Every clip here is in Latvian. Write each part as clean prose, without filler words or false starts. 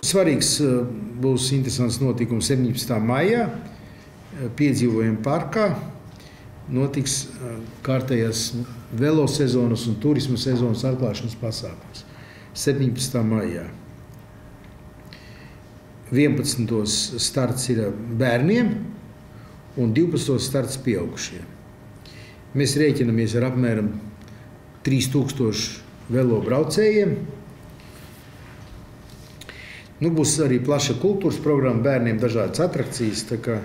svarīgs būs interesants notikums 17. maijā piedzīvojumu parkā. Notiks kārtējās velosezonas un turisma sezonas atklāšanas pasākums 17. maijā. 11. starts ir bērniem un 12. starts pieaugušiem. Mēs rēķinamies ar apmēram 3000 velobraucējiem. Būs arī plaša kultūras programma bērniem, dažādas atrakcijas, tā kā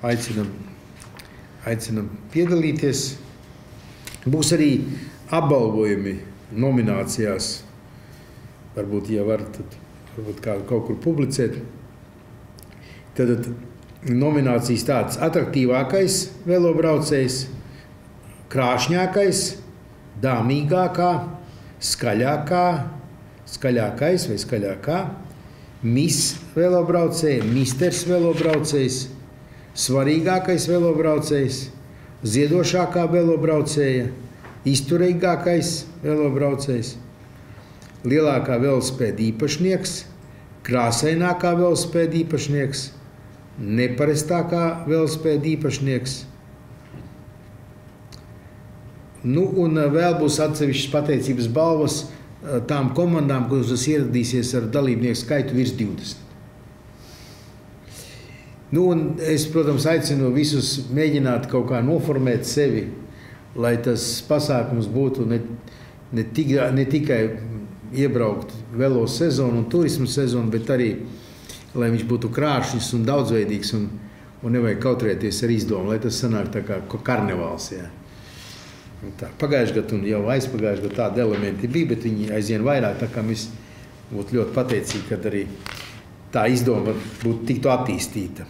aicinam piedalīties. Būs arī apbalvojumi nominācijās. Varbūt, ja var, tad varbūt kaut kur publicēt. Tad nominācijas tādas: atraktīvākais velobraucējs, krāšņākais, dāmīgākā, skaļākais vai skaļākā, miss velobraucēja, misters velobraucējs, svarīgākais velobraucējs, ziedošākā velobraucēja, izturīgākais velobraucējs, lielākā velosipēda īpašnieks, krāsainākā velosipēda īpašnieks, neparastākā velosipēda īpašnieks. Un vēl būs atsevišķas pateicības balvas tām komandām, kuras ieradīsies ar dalībnieku skaitu virs 20. Un es, protams, aicinu visus mēģināt kaut kā noformēt sevi, lai tas pasākums būtu ne tikai iebraukt velo sezonu un turismu sezonu, bet arī, lai viņš būtu krāšņs un daudzveidīgs un nevajag kautrēties ar izdomu, lai tas sanāk tā kā karnevāls. Jā. Pagājušajā gadā un jau aizpagājušajā gadā tādi elementi bija, bet viņi aizvien vairāk, tā kā mēs būtu ļoti pateicīgi, kad arī tā izdoma būtu tiktu attīstīta.